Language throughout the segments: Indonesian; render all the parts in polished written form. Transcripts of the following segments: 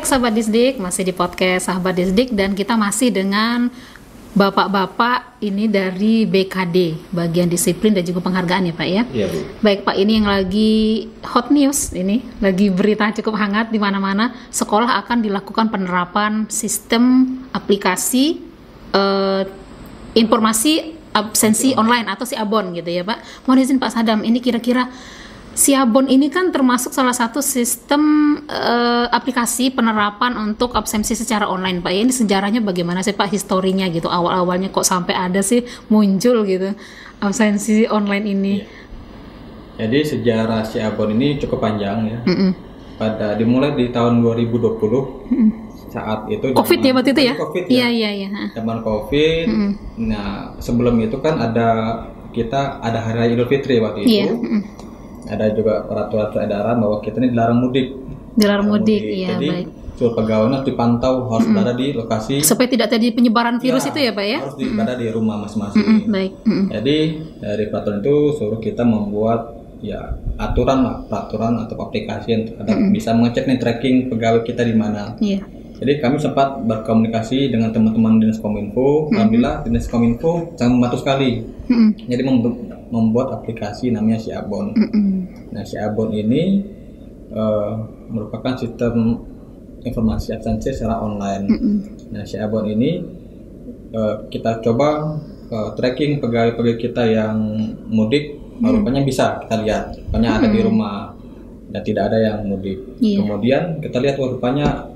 Baik sahabat Disdik, masih di podcast sahabat Disdik dan kita masih dengan bapak-bapak ini dari BKD, bagian disiplin dan juga penghargaan ya Pak ya. Iya Bu. Baik Pak, ini yang lagi hot news, ini lagi berita cukup hangat di mana-mana. Sekolah akan dilakukan penerapan sistem aplikasi informasi absensi online atau Siabon gitu ya Pak. Mohon izin Pak Sadam, ini kira-kira Siabon ini kan termasuk salah satu sistem aplikasi penerapan untuk absensi secara online Pak. Ini sejarahnya bagaimana sih Pak, historinya gitu, awal-awalnya kok sampai ada sih muncul gitu absensi online ini. Ya. Jadi sejarah Siabon ini cukup panjang ya. Pada dimulai di tahun 2020 saat itu COVID ya waktu itu ya? COVID ya. Iya. Zaman COVID. Nah sebelum itu kan ada Hari Raya Idul Fitri waktu itu. Ada juga peraturan edaran bahwa kita ini dilarang mudik. Dilarang mudik, iya. Jadi baik. seluruh pegawai harus dipantau, harus berada di lokasi. Supaya tidak terjadi penyebaran virus itu ya Pak ya? Harus berada di rumah masing-masing. Baik. Jadi dari peraturan itu suruh kita membuat ya peraturan atau aplikasi yang bisa mengecek nih tracking pegawai kita di mana. Iya. Jadi kami sempat berkomunikasi dengan teman-teman Dinas Kominfo. Alhamdulillah Dinas Kominfo sangat membantu sekali. Jadi membuat aplikasi namanya Siabon. Nah Siabon ini merupakan sistem informasi absensi secara online. Nah Siabon ini kita coba tracking pegawai-pegawai kita yang mudik. Rupanya bisa kita lihat, rupanya ada di rumah dan tidak ada yang mudik. Kemudian kita lihat rupanya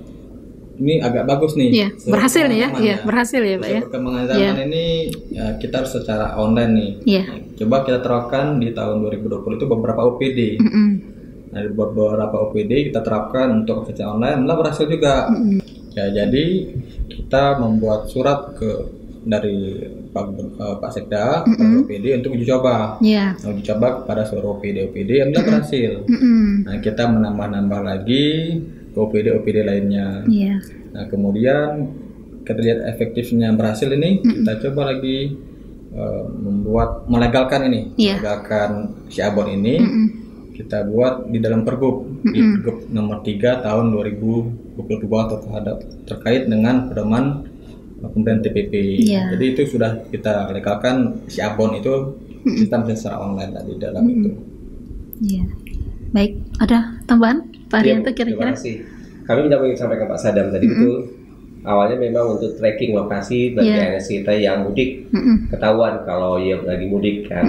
ini agak bagus nih. Iya, berhasil nih ya. Iya, berhasil ya, Pak ya. Perkembangan zaman ini ya, kita harus secara online nih. Iya. Coba kita terapkan di tahun 2020 itu beberapa OPD. Nah, di beberapa OPD kita terapkan untuk absensi online, malah berhasil juga. Ya, jadi kita membuat surat dari Pak Sekda kepada OPD untuk uji coba. Iya. Uji coba kepada seluruh OPD yang berhasil. Nah, kita menambah lagi OPD lainnya. Iya. Nah kemudian kita lihat efektifnya berhasil ini, kita coba lagi melegalkan Siabon ini. Kita buat di dalam Pergub, di Pergub nomor 3 tahun 2022 terkait dengan pedoman pemberian TPP. Jadi itu sudah kita legalkan Siabon itu sistem secara online tadi dalam itu. Iya. Baik, ada tambahan Pak Haryanto kira-kira? Terima kasih. Kami minta sampaikan Pak Sadam tadi itu awalnya memang untuk tracking lokasi bagi ANS kita yang mudik, ketahuan kalau yang lagi mudik kan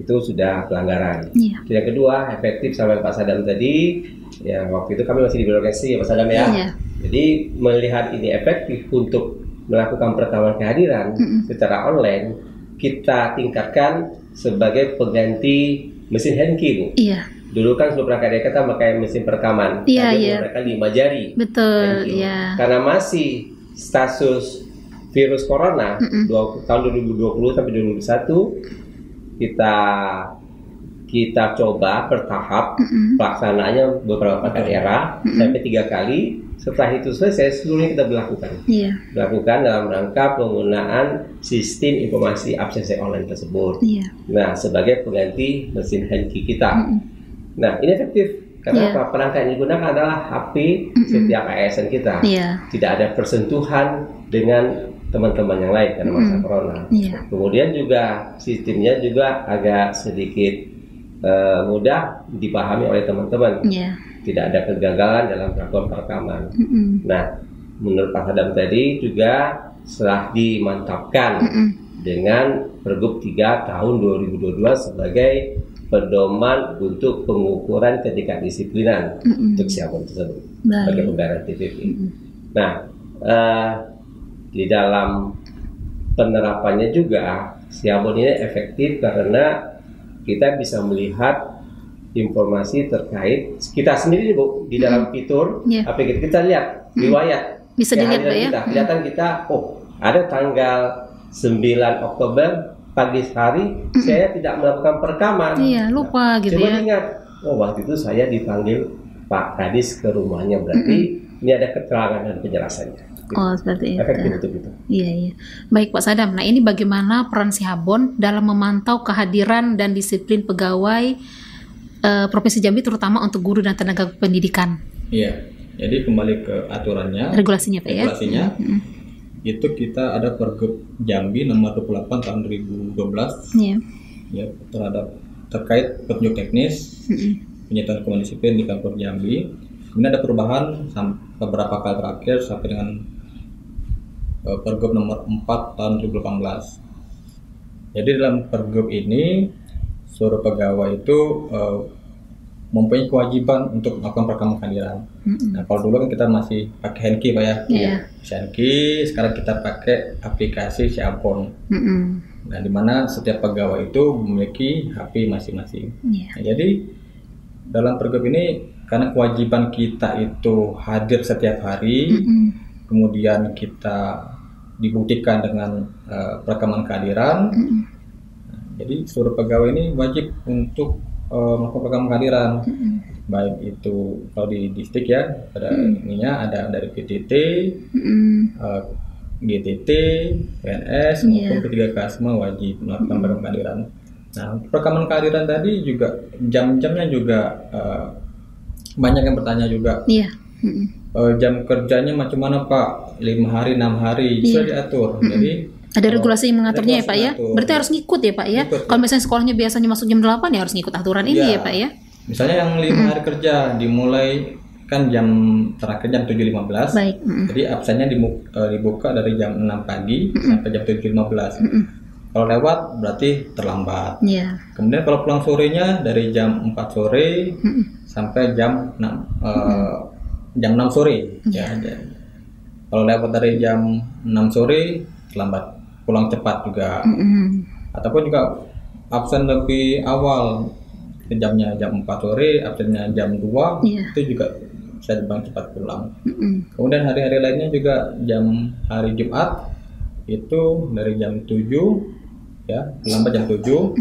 itu sudah pelanggaran. Yang kedua efektif sampai Pak Sadam tadi ya, waktu itu kami masih di birokrasi ya Pak Sadam ya. Jadi melihat ini efektif untuk melakukan pertemuan kehadiran secara online, kita tingkatkan sebagai pengganti mesin handkey Bu. Iya. Dulu kan sebelum perangkat daerah kita pakai mesin perekaman, tapi mereka 5 jari. Betul, ya. Karena masih status virus corona tahun 2020 sampai 2021 kita coba bertahap pelaksanaannya beberapa daerah sampai 3 kali. Setelah itu selesai, seluruhnya kita berlakukan. Berlakukan dalam rangka penggunaan sistem informasi absensi online tersebut. Nah, sebagai pengganti mesin handkey kita. Nah, ini efektif karena perangkat yang digunakan adalah HP setiap ASN kita. Tidak ada persentuhan dengan teman-teman yang lain karena masa corona. Kemudian juga sistemnya juga agak sedikit mudah dipahami oleh teman-teman. Tidak ada kegagalan dalam melakukan perekaman. Nah, menurut Pak Sadam tadi juga setelah dimantapkan dengan Pergub 3 tahun 2022 sebagai pedoman untuk pengukuran ketidakdisiplinan untuk Siabon tersebut sebagai pembayaran TPP. Nah, di dalam penerapannya juga Siabon ini efektif karena kita bisa melihat informasi terkait kita sendiri Bu di dalam fitur aplikasi kita lihat riwayat bisa dilihat Pak ya. Kelihatan kita ada tanggal 9 Oktober pagi hari saya tidak melakukan perekaman. Lupa gitu Coba ya. ingat, waktu itu saya dipanggil Pak Kadis ke rumahnya, berarti ini ada keterangan dan penjelasannya. Seperti itu. Efektif untuk itu. Iya. Baik Pak Sadam. Nah ini bagaimana peran Siabon dalam memantau kehadiran dan disiplin pegawai Provinsi Jambi terutama untuk guru dan tenaga pendidikan? Iya. Jadi kembali ke aturannya, regulasinya Pak ya. Regulasinya itu kita ada Pergub Jambi nomor 28 tahun 2012 ya, terkait petunjuk teknis penyertaan komando disiplin di Pemprov Jambi. Kemudian ada perubahan beberapa kali terakhir sampai dengan Pergub nomor 4 tahun 2018. Jadi dalam Pergub ini seluruh pegawai itu mempunyai kewajiban untuk melakukan perekaman kehadiran. Nah, kalau dulu kan kita masih pakai handkey Pak ya. Handkey, sekarang kita pakai aplikasi Siabon. Nah, di mana setiap pegawai itu memiliki HP masing-masing. Nah, jadi dalam Pergub ini karena kewajiban kita itu hadir setiap hari, kemudian kita dibuktikan dengan perekaman kehadiran. Jadi seluruh pegawai ini wajib untuk melakukan perekaman kehadiran, baik itu kalau di distrik ya, ada ininya ada dari PTT, GTT, PNS maupun P3K semua wajib melakukan perekaman kehadiran. Nah, perekaman kehadiran tadi juga jam-jamnya juga banyak yang bertanya juga. Jam kerjanya macam mana Pak? 5 hari, 6 hari sudah diatur. Jadi ada regulasi yang mengaturnya ya Pak ya. Berarti harus ngikut ya Pak ya. Kalau misalnya sekolahnya biasanya masuk jam 8 ya harus ngikut aturan ini ya Pak ya. Misalnya yang 5 hari kerja dimulai kan jam terakhir jam 7.15. Baik. Jadi absennya dibuka dari jam 6 pagi sampai jam 7.15. Kalau lewat berarti terlambat. Kemudian kalau pulang sorenya dari jam 4 sore sampai jam 6 sore ya. Kalau lewat dari jam 6 sore terlambat, pulang cepat juga. Ataupun juga absen lebih awal, jamnya jam 4 sore, absennya jam 2, itu juga bisa cepat pulang. Kemudian hari-hari lainnya juga hari Jumat itu dari jam 7 ya, terlambat jam 7,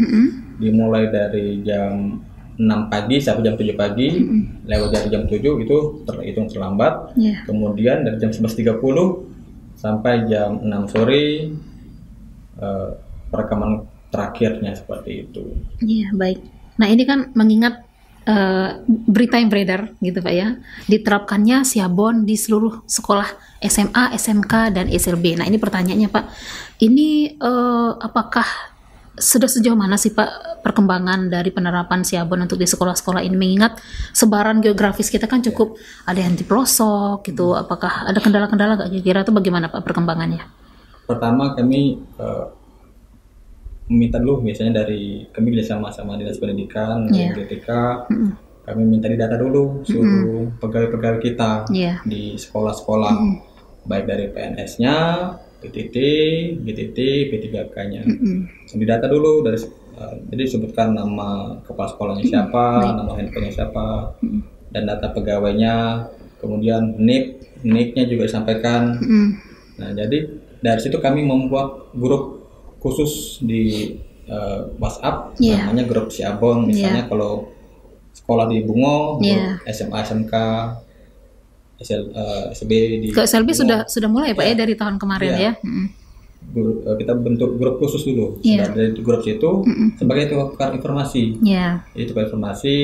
dimulai dari jam 6 pagi sampai jam 7 pagi, lewat dari jam 7 itu terhitung terlambat. Kemudian dari jam 11.30 sampai jam 6 sore perekaman terakhirnya seperti itu. Iya, baik. Nah, ini kan mengingat berita yang beredar gitu Pak ya, diterapkannya Siabon di seluruh sekolah SMA, SMK, dan SLB. Nah, ini pertanyaannya Pak, ini apakah sudah sejauh mana sih Pak perkembangan dari penerapan Siabon untuk di sekolah-sekolah ini, mengingat sebaran geografis kita kan cukup ada yang di pelosok gitu. Apakah ada kendala-kendala nggak kira-kira, itu bagaimana Pak perkembangannya? Pertama kami meminta dulu biasanya dari kami bersama sama Dinas Pendidikan, GTK, kami minta di data dulu seluruh pegawai-pegawai kita di sekolah-sekolah, baik dari PNS-nya, PTT, GTT, P3K-nya. Di data dulu dari jadi sebutkan nama kepala sekolahnya siapa, nama handphonenya siapa, dan data pegawainya, kemudian NIK-nya juga disampaikan. Nah, jadi dari situ kami membuat grup khusus di WhatsApp, namanya grup Siabon. Misalnya kalau sekolah di Bungo, grup SMA, SMK, SLB di SLB sudah mulai Pak ya dari tahun kemarin ya. Kita bentuk grup khusus dulu. Dari grup situ sebagai tukar informasi. Jadi tukar informasi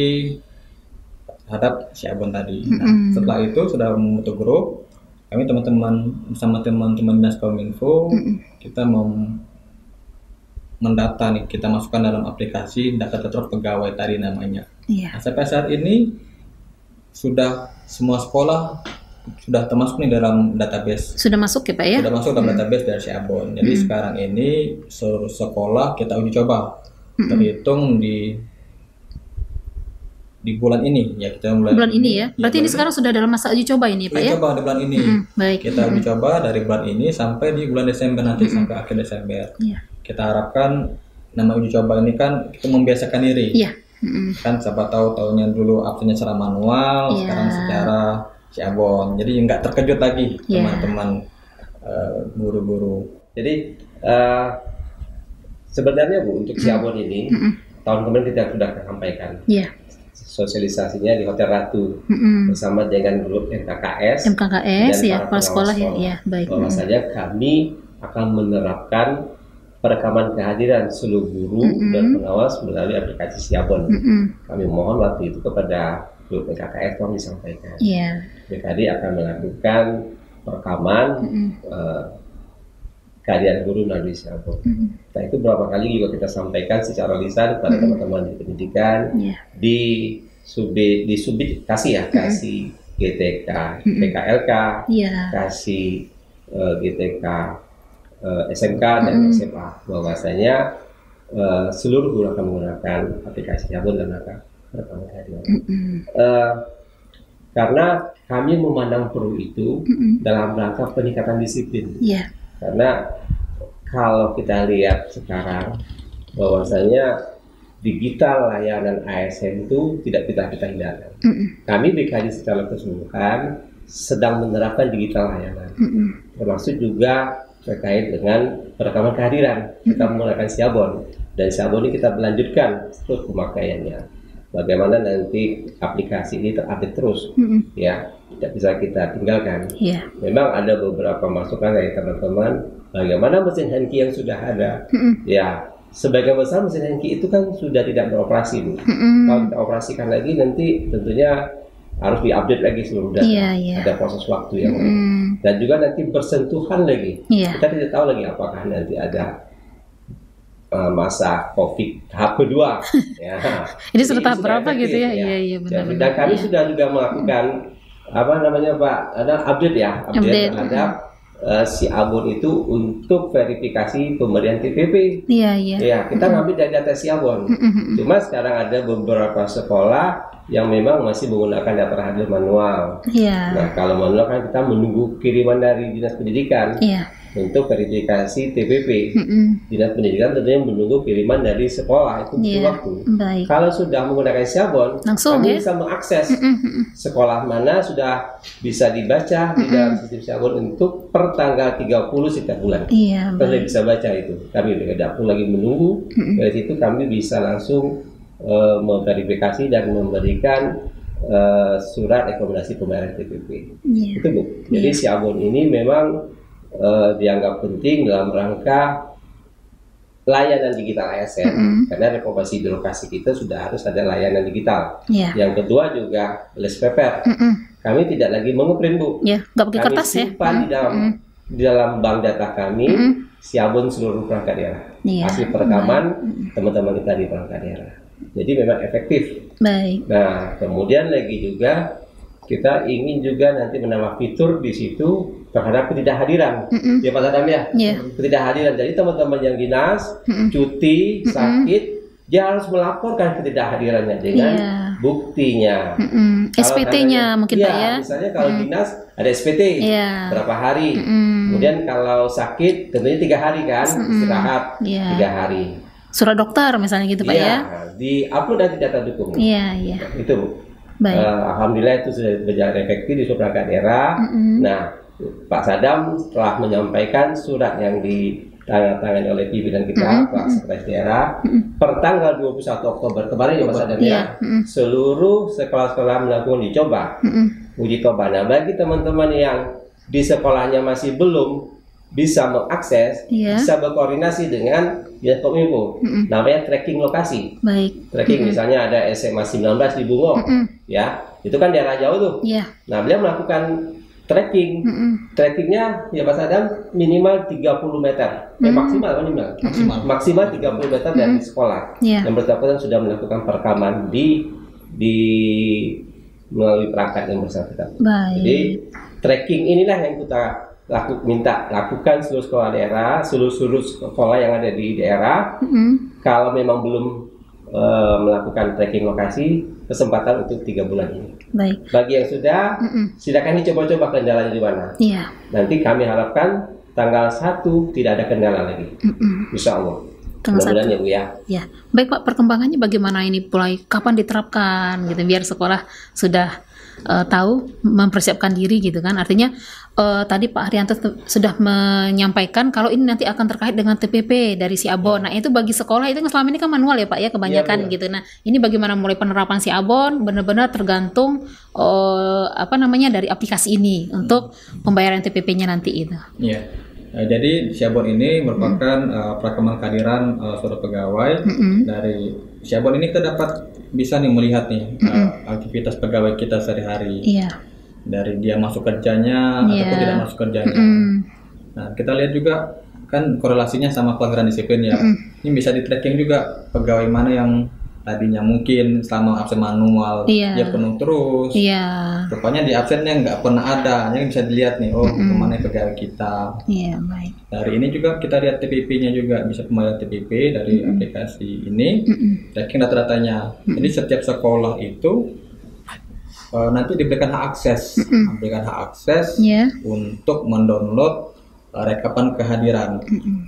terhadap Siabon tadi. Nah, setelah itu sudah membentuk grup, kami teman-teman bersama teman-teman Dinas Kominfo kita mendata nih, kita masukkan dalam aplikasi data tertutup pegawai tadi namanya. Nah, sampai saat ini sudah semua sekolah sudah termasuk nih dalam database. Sudah masuk ya Pak ya? Sudah masuk dalam database dari Siabon. Jadi sekarang ini seluruh sekolah kita uji coba, terhitung di bulan ini ya, kita mulai bulan ini ya. Berarti ini sekarang sudah dalam masa uji coba ini Pak ya? Uji coba di bulan ini. Baik. Kita uji coba dari bulan ini sampai di bulan Desember nanti, sampai akhir Desember. Kita harapkan nama uji coba ini kan kita membiasakan diri. Kan siapa tahu tahunnya dulu absennya secara manual, sekarang secara Siabon. Jadi nggak terkejut lagi teman-teman guru-guru. Jadi sebenarnya Bu, untuk Siabon ini tahun kemarin kita sudah sampaikan. Sosialisasinya di Hotel Ratu bersama dengan grup MKKS dan ya, kepala sekolah ya. Baik. Bahwasanya kami akan menerapkan perekaman kehadiran seluruh guru dan pengawas melalui aplikasi Siabon. Kami mohon waktu itu kepada grup PKKS tolong disampaikan. Iya. BKD akan melakukan perekaman kehadiran guru melalui Siabon. Nah itu beberapa kali juga kita sampaikan secara lisan pada teman-teman di pendidikan, di subit kasih ya, kasih GTK, PKLK, kasih GTK, SMK dan SMA, bahwasanya seluruh guru akan menggunakan aplikasi Siabon dan akan perekaman kehadiran. Karena kami memandang perlu itu dalam rangka peningkatan disiplin. Karena kalau kita lihat sekarang bahwasanya digital layanan ASN itu tidak kita hindarkan. Kami BKD secara keseluruhan sedang menerapkan digital layanan, termasuk juga terkait dengan perekaman kehadiran. Kita menggunakan Siabon, dan Siabon ini kita melanjutkan terus pemakaiannya. Bagaimana nanti aplikasi ini terupdate terus, ya, tidak bisa kita tinggalkan. Memang ada beberapa masukan dari teman-teman bagaimana mesin handkey yang sudah ada, ya, sebagian besar mesin handkey itu kan sudah tidak beroperasi, Bu. Kalau kita operasikan lagi nanti tentunya harus diupdate lagi seluruh data. Ada proses waktu yang dan juga nanti bersentuhan lagi. Kita tidak tahu lagi apakah nanti ada masa COVID tahap kedua. Ya. Ini sudah tahap berapa gitu ya? Iya benar. Dan kami sudah juga melakukan Pak, ada update terhadap Siabon itu untuk verifikasi pemberian TPP. Ya, kita ngambil dari data Siabon. Cuma sekarang ada beberapa sekolah yang memang masih menggunakan data hadir manual. Nah, kalau manual kan kita menunggu kiriman dari Dinas Pendidikan. Untuk verifikasi TPP, Dinas Pendidikan tentunya menunggu kiriman dari sekolah, itu butuh waktu. Kalau sudah menggunakan Siabon, kami bisa mengakses sekolah mana sudah bisa dibaca di dalam sistem Siabon untuk per tanggal 30 setiap bulan. Kita bisa baca itu. Kami tidak perlu lagi menunggu. Dari situ kami bisa langsung memverifikasi dan memberikan surat rekomendasi pembayaran TPP. Itu Bu. Jadi Siabon ini memang dianggap penting dalam rangka layanan digital ASN, karena rekomendasi di lokasi kita sudah harus ada layanan digital. Yang kedua juga less paper. Kami tidak lagi mengeprint, Bu. Nggak pakai kertas ya. Simpan di dalam bank data kami Siabon seluruh perangkat daerah. Hasil perekaman teman-teman kita di perangkat daerah. Jadi memang efektif. Nah, kemudian lagi juga kita ingin juga nanti menambah fitur di situ terhadap ketidakhadiran. Ya Pak Sadam ya. Ketidakhadiran. Jadi teman-teman yang dinas, cuti, sakit, dia harus melaporkan ketidakhadirannya dengan buktinya. SPT-nya mungkin Pak ya. Misalnya kalau dinas ada SPT berapa hari. Kemudian kalau sakit tentunya 3 hari kan, istirahat 3 hari. Surat dokter misalnya gitu Pak ya. Di-upload nanti data dukung. Itu Bu. Alhamdulillah itu sudah berjalan efektif di seluruh perangkat daerah. Nah, Pak Sadam telah menyampaikan surat yang ditandatangani oleh pimpinan kita, Pak Sekretaris Daerah, per tanggal 21 Oktober kemarin ya Pak Sadam ya. Seluruh sekolah-sekolah melakukan uji coba. Nah, bagi teman-teman yang di sekolahnya masih belum bisa mengakses, bisa berkoordinasi dengan Dinas Kominfo, namanya tracking lokasi. Tracking misalnya ada SMA 19 di Bungo, ya, itu kan daerah jauh tuh. Nah, beliau melakukan tracking, trackingnya ya Pak Sadam minimal 30 meter, maksimal 30 meter dari sekolah. Yang bersangkutan sudah melakukan perekaman di melalui perangkat yang bersangkutan. Jadi tracking inilah yang kita lakukan seluruh sekolah daerah, seluruh sekolah yang ada di daerah. Kalau memang belum melakukan tracking lokasi, kesempatan untuk 3 bulan ini. Bagi yang sudah, silakan dicoba-coba kendalanya di mana. Nanti kami harapkan tanggal 1 tidak ada kendala lagi. Insya Allah. Mudah-mudahan ya Bu ya. Baik Pak, perkembangannya bagaimana ini, mulai kapan diterapkan gitu, biar sekolah sudah tahu mempersiapkan diri gitu kan. Artinya tadi Pak Haryanto sudah menyampaikan kalau ini nanti akan terkait dengan TPP dari Siabon. Nah, itu bagi sekolah itu selama ini kan manual ya Pak ya kebanyakan gitu. Nah, ini bagaimana mulai penerapan Siabon benar-benar tergantung dari aplikasi ini untuk pembayaran TPP-nya nanti itu. Jadi Siabon ini merupakan perekaman kehadiran seluruh pegawai. Dari Siabon ini kita dapat bisa nih melihat nih aktivitas pegawai kita sehari-hari. Dari dia masuk kerjanya ataupun tidak masuk kerjanya. Nah, kita lihat juga kan korelasinya sama pelanggaran disiplin ya. Ini bisa di tracking juga pegawai mana yang tadinya mungkin selama absen manual dia penuh terus. Rupanya di absennya nggak pernah ada. Yang bisa dilihat nih, kemana pegawai kita. Baik. Dari ini juga kita lihat TPP-nya juga, bisa pembayaran TPP dari aplikasi ini. Tracking data-datanya. Jadi setiap sekolah itu nanti diberikan hak akses, untuk mendownload rekapan kehadiran.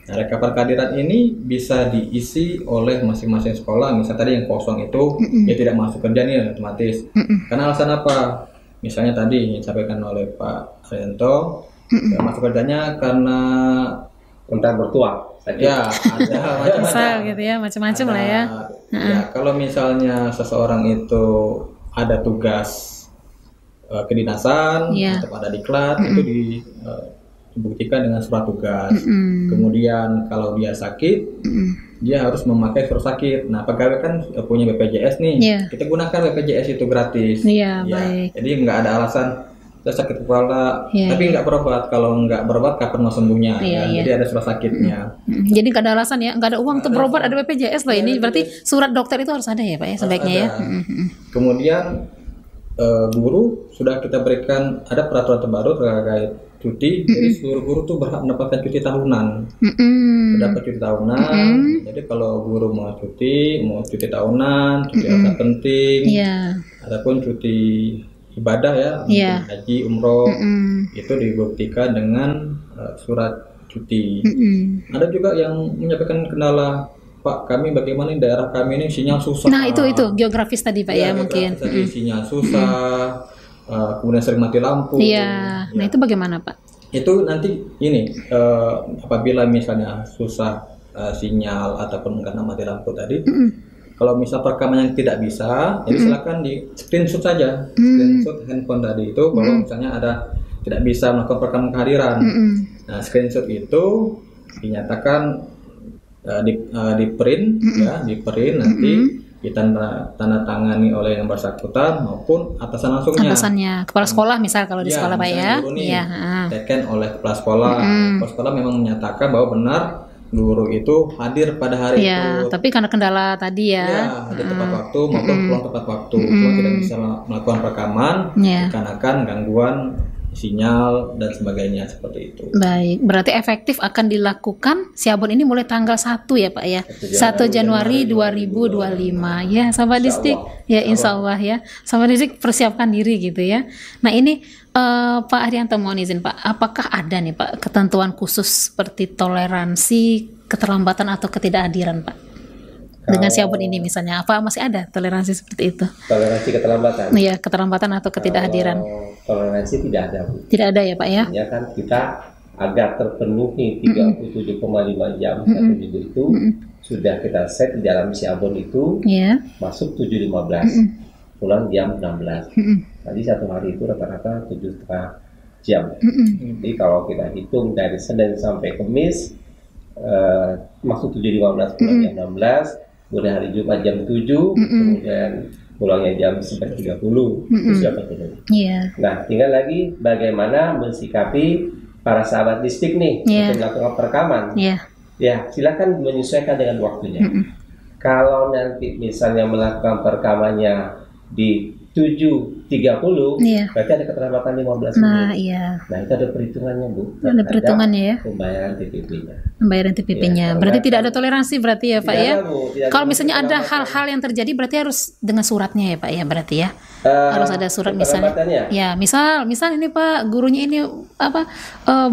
Nah, rekapan kehadiran ini bisa diisi oleh masing-masing sekolah. Misal tadi yang kosong itu dia tidak masuk kerja nih otomatis. Karena alasan apa? Misalnya tadi yang disampaikan oleh Pak Arianto, masuk kerjanya karena entah bertua. Ya, ada macam-macam gitu ya, macam-macam lah ya. Ya, kalau misalnya seseorang itu ada tugas kedinasan atau ada diklat, itu dibuktikan dengan surat tugas. Kemudian kalau dia sakit, dia harus memakai surat sakit. Nah, pegawai kan punya BPJS nih, kita gunakan BPJS itu gratis. Baik. Jadi nggak ada alasan saya sakit kepala, tapi nggak berobat. Kalau nggak berobat, kapan mau sembuhnya? Jadi ada surat sakitnya. Jadi nggak ada alasan ya, nggak ada uang untuk berobat, ada BPJS loh. Ini berarti surat dokter itu harus ada ya Pak ya, sebaiknya ya. Kemudian guru sudah kita berikan, ada peraturan terbaru terkait cuti. Jadi seluruh guru tuh berhak mendapatkan cuti tahunan. Dapat cuti tahunan. Jadi kalau guru mau cuti tahunan, cuti rasa penting, ataupun cuti ibadah ya, haji, umroh, itu dibuktikan dengan surat cuti. Ada juga yang menyampaikan kendala, Pak, kami bagaimana daerah kami ini sinyal susah. Nah, itu geografis tadi Pak ya mungkin. Sinyal susah, kemudian sering mati lampu. Nah itu bagaimana Pak? Itu nanti ini apabila misalnya susah sinyal ataupun karena mati lampu tadi, kalau misal perekaman yang tidak bisa, jadi silakan di screenshot saja, screenshot handphone tadi itu bahwa misalnya ada tidak bisa melakukan perekaman kehadiran. Nah, screenshot itu dinyatakan di print nanti ditanda tangani oleh yang bersangkutan maupun atasan langsungnya. Atasannya, kepala sekolah misal kalau di sekolah Pak ya. Teken oleh kepala sekolah. Kepala sekolah memang menyatakan bahwa benar guru itu hadir pada hari itu. Tapi karena kendala tadi hadir tepat waktu maupun pulang tepat waktu. Cuma tidak bisa melakukan rekaman dikarenakan gangguan sinyal dan sebagainya seperti itu. Baik, berarti efektif akan dilakukan Siabon ini mulai tanggal 1 ya Pak ya. 1 Januari 2025 ya, sahabat distrik ya, insya Allah ya. Sahabat distrik persiapkan diri gitu ya. Nah ini Pak Arianto mohon izin Pak, apakah ada nih Pak ketentuan khusus seperti toleransi keterlambatan atau ketidakhadiran Pak? Dengan Siabon ini misalnya, apa masih ada toleransi seperti itu? Toleransi keterlambatan? Iya, keterlambatan atau ketidakhadiran. Toleransi tidak ada. Tidak ada ya Pak ya? Ya kan kita agar terpenuhi 37,5 jam satu minggu itu sudah kita set di dalam Siabon itu masuk 7.15, pulang jam 16. Tadi satu hari itu rata-rata 7,5 jam. Jadi kalau kita hitung dari Senin sampai Kamis masuk 7.15 pulang jam 16. Kemudian hari Jumat jam 7, kemudian pulangnya jam 9.30, itu sudah terpenuhi. Nah, tinggal lagi bagaimana mensikapi para sahabat distrik nih untuk melakukan perekaman. Ya, silakan menyesuaikan dengan waktunya. Kalau nanti misalnya melakukan perekamannya di 7.30, berarti ada keterlambatan 15 menit. Nah, itu ada perhitungannya Bu. Ada perhitungannya ya. Pembayaran TPP-nya. Pembayaran TPP-nya. Berarti tidak ada toleransi berarti ya Pak ya. Kalau misalnya ada hal-hal yang terjadi berarti harus dengan suratnya ya Pak ya berarti ya. Harus ada surat misalnya. Ya, misal ini Pak gurunya ini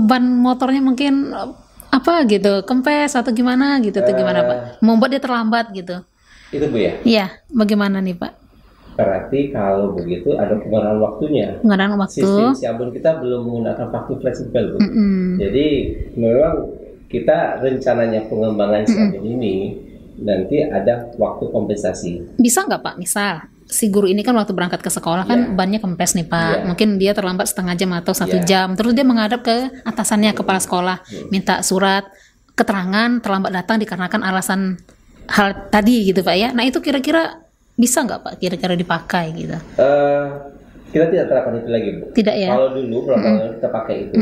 ban motornya mungkin apa gitu, kempes atau gimana gitu tuh gimana Pak? Membuat dia terlambat gitu. Itu Bu ya? Iya, bagaimana nih Pak? Berarti kalau begitu ada pengurangan waktunya. Pengurangan waktu. Sistem Siabon kita belum menggunakan waktu fleksibel, Bu. Jadi memang kita rencananya pengembangan Siabon ini nanti ada waktu kompensasi. Bisa nggak Pak? Misal si guru ini kan waktu berangkat ke sekolah kan bannya kempes nih Pak. Mungkin dia terlambat setengah jam atau 1 jam. Terus dia menghadap ke atasannya, kepala sekolah, minta surat keterangan terlambat datang dikarenakan alasan hal tadi gitu Pak ya. Nah itu kira-kira bisa nggak Pak kira-kira dipakai gitu? Kita tidak terapkan itu lagi Bu. Tidak ya? Kalau dulu berapa kita pakai itu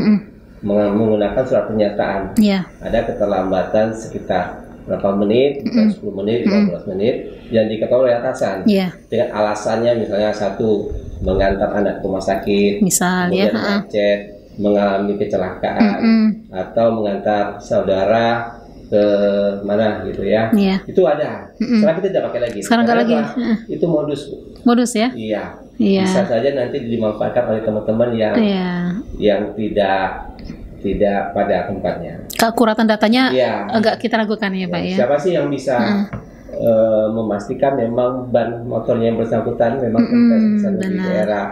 menggunakan surat pernyataan. Ada keterlambatan sekitar berapa menit, 10 menit, 15 menit yang diketahui oleh atasan. Dengan alasannya misalnya satu mengantar anak ke rumah sakit, misal kemudian macet, mengalami kecelakaan, atau mengantar saudara ke mana gitu ya. Itu ada. Sekarang kita tidak pakai lagi. Sekarang nggak lagi. Itu modus. Modus ya? Iya. Bisa saja nanti dimanfaatkan oleh teman-teman yang tidak pada tempatnya. Keakuratan datanya agak kita ragukan ya Pak ya. Siapa sih yang bisa memastikan memang ban motornya yang bersangkutan memang misalnya di daerah